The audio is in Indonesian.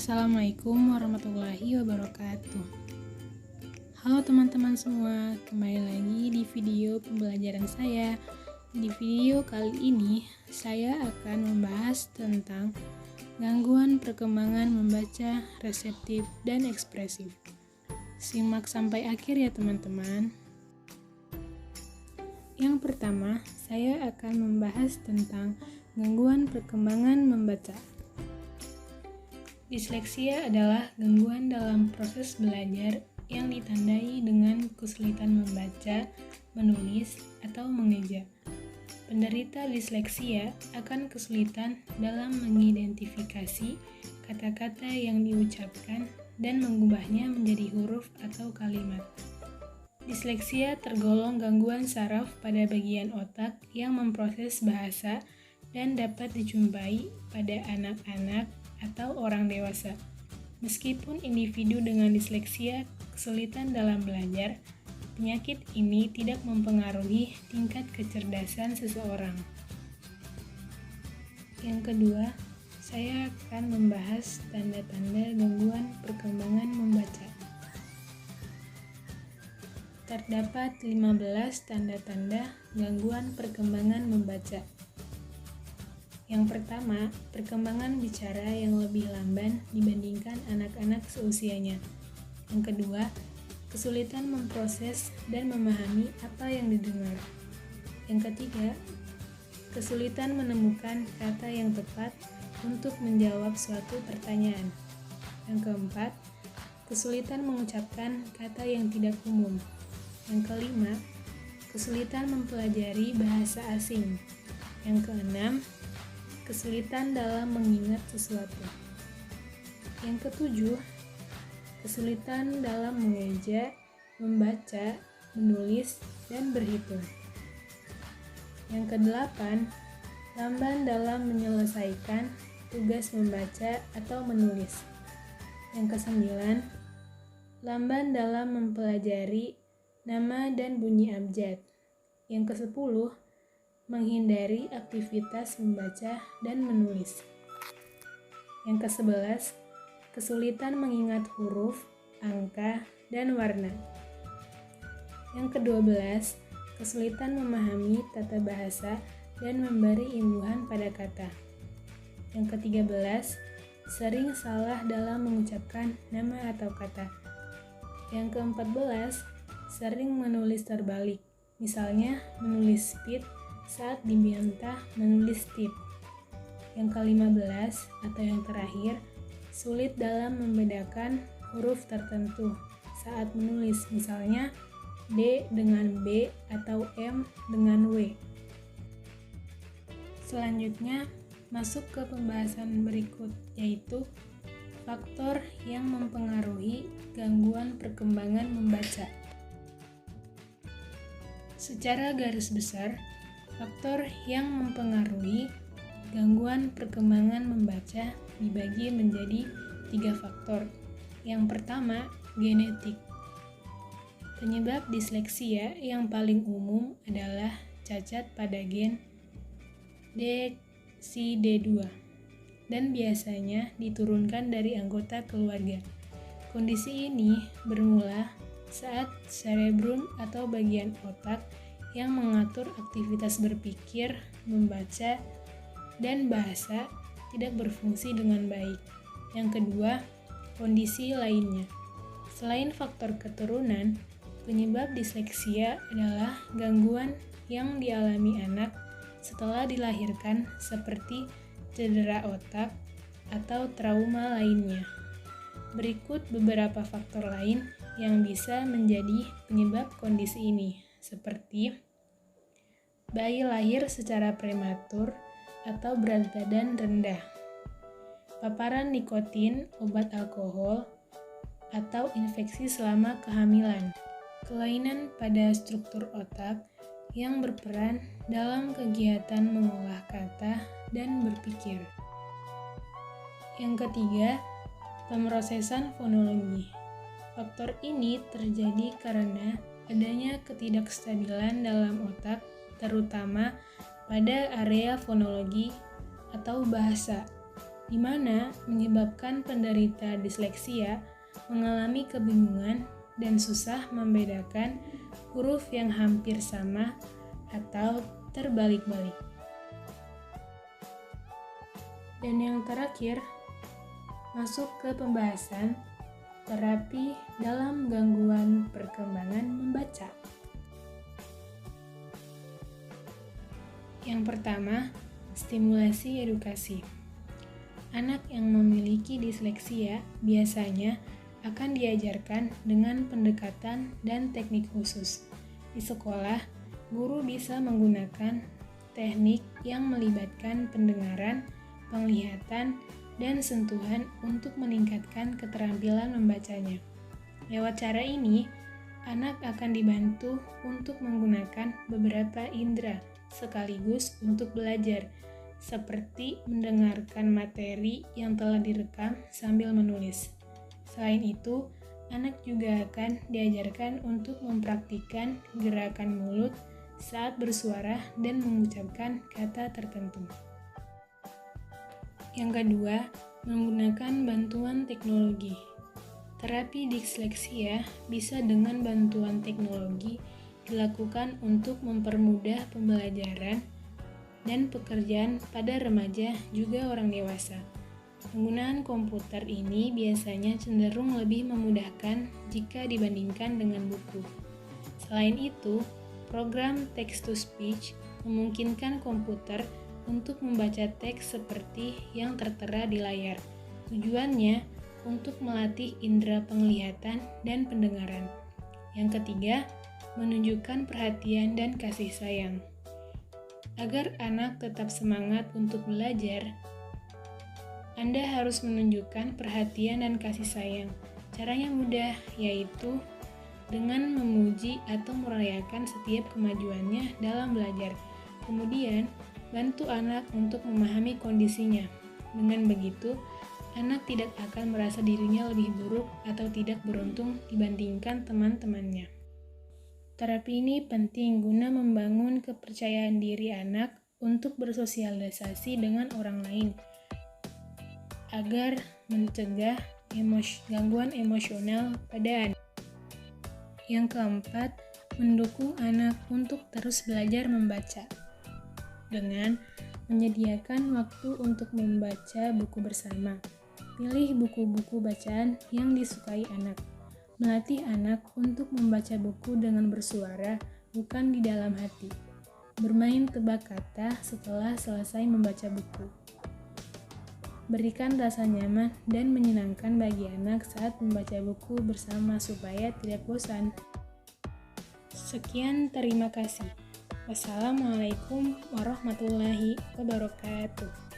Assalamualaikum warahmatullahi wabarakatuh. Halo teman-teman semua, kembali lagi di video pembelajaran saya. Di video kali ini, saya akan membahas tentang gangguan perkembangan membaca, reseptif, dan ekspresif. Simak sampai akhir ya teman-teman. Yang pertama, saya akan membahas tentang gangguan perkembangan membaca. Disleksia adalah gangguan dalam proses belajar yang ditandai dengan kesulitan membaca, menulis, atau mengeja. Penderita disleksia akan kesulitan dalam mengidentifikasi kata-kata yang diucapkan dan mengubahnya menjadi huruf atau kalimat. Disleksia tergolong gangguan saraf pada bagian otak yang memproses bahasa dan dapat dijumpai pada anak-anak atau orang dewasa. Meskipun individu dengan disleksia kesulitan dalam belajar, penyakit ini tidak mempengaruhi tingkat kecerdasan seseorang. Yang kedua, saya akan membahas tanda-tanda gangguan perkembangan membaca. Terdapat 15 tanda-tanda gangguan perkembangan membaca. Yang pertama, perkembangan bicara yang lebih lamban dibandingkan anak-anak seusianya. Yang kedua, kesulitan memproses dan memahami apa yang didengar. Yang ketiga, kesulitan menemukan kata yang tepat untuk menjawab suatu pertanyaan. Yang keempat, kesulitan mengucapkan kata yang tidak umum. Yang kelima, kesulitan mempelajari bahasa asing. Yang keenam, kesulitan dalam mengingat sesuatu. Yang ketujuh, kesulitan dalam mengeja, membaca, menulis, dan berhitung. Yang kedelapan, lamban dalam menyelesaikan tugas membaca atau menulis. Yang kesembilan, lamban dalam mempelajari nama dan bunyi abjad. Yang kesepuluh, menghindari aktivitas membaca dan menulis. Yang ke-11, kesulitan mengingat huruf, angka, dan warna. Yang ke-12, kesulitan memahami tata bahasa dan memberi imbuhan pada kata. Yang ke-13, sering salah dalam mengucapkan nama atau kata. Yang ke-14, sering menulis terbalik, misalnya menulis speed saat diminta menulis tip. Yang ke-15 atau yang terakhir, sulit dalam membedakan huruf tertentu saat menulis, misalnya D dengan B atau M dengan W. Selanjutnya, masuk ke pembahasan berikut, yaitu faktor yang mempengaruhi gangguan perkembangan membaca. Secara garis besar, faktor yang mempengaruhi gangguan perkembangan membaca dibagi menjadi 3 faktor. Yang pertama, genetik. Penyebab disleksia yang paling umum adalah cacat pada gen DCD2 dan biasanya diturunkan dari anggota keluarga. Kondisi ini bermula saat cerebrum atau bagian otak yang mengatur aktivitas berpikir, membaca, dan bahasa tidak berfungsi dengan baik. Yang kedua, kondisi lainnya. Selain faktor keturunan, penyebab disleksia adalah gangguan yang dialami anak setelah dilahirkan seperti cedera otak atau trauma lainnya. Berikut beberapa faktor lain yang bisa menjadi penyebab kondisi ini, seperti bayi lahir secara prematur atau berat badan rendah, paparan nikotin, obat alkohol, atau infeksi selama kehamilan, kelainan pada struktur otak yang berperan dalam kegiatan mengolah kata dan berpikir. Yang ketiga, pemrosesan fonologi. Faktor ini terjadi karena adanya ketidakstabilan dalam otak, terutama pada area fonologi atau bahasa, di mana menyebabkan penderita disleksia mengalami kebingungan dan susah membedakan huruf yang hampir sama atau terbalik-balik. Dan yang terakhir, masuk ke pembahasan terapi dalam gangguan perkembangan membaca. Yang pertama, stimulasi edukasi. Anak yang memiliki disleksia biasanya akan diajarkan dengan pendekatan dan teknik khusus. Di sekolah, guru bisa menggunakan teknik yang melibatkan pendengaran, penglihatan, dan sentuhan untuk meningkatkan keterampilan membacanya. Lewat cara ini, anak akan dibantu untuk menggunakan beberapa indera sekaligus untuk belajar, seperti mendengarkan materi yang telah direkam sambil menulis. Selain itu, anak juga akan diajarkan untuk mempraktikkan gerakan mulut saat bersuara dan mengucapkan kata tertentu. Yang kedua, menggunakan bantuan teknologi. Terapi disleksia bisa dengan bantuan teknologi dilakukan untuk mempermudah pembelajaran dan pekerjaan pada remaja juga orang dewasa. Penggunaan komputer ini biasanya cenderung lebih memudahkan jika dibandingkan dengan buku. Selain itu, program text-to-speech memungkinkan komputer untuk membaca teks seperti yang tertera di layar. Tujuannya untuk melatih indera penglihatan dan pendengaran. Yang ketiga, menunjukkan perhatian dan kasih sayang. Agar anak tetap semangat untuk belajar, Anda harus menunjukkan perhatian dan kasih sayang. Caranya mudah, yaitu dengan memuji atau merayakan setiap kemajuannya dalam belajar. Kemudian, bantu anak untuk memahami kondisinya. Dengan begitu, anak tidak akan merasa dirinya lebih buruk atau tidak beruntung dibandingkan teman-temannya. Terapi ini penting guna membangun kepercayaan diri anak untuk bersosialisasi dengan orang lain, agar mencegah gangguan emosional pada anak. Yang keempat, mendukung anak untuk terus belajar membaca dengan menyediakan waktu untuk membaca buku bersama. Pilih buku-buku bacaan yang disukai anak. Melatih anak untuk membaca buku dengan bersuara, bukan di dalam hati. Bermain tebak kata setelah selesai membaca buku. Berikan rasa nyaman dan menyenangkan bagi anak saat membaca buku bersama supaya tidak bosan. Sekian, terima kasih. Wassalamualaikum warahmatullahi wabarakatuh.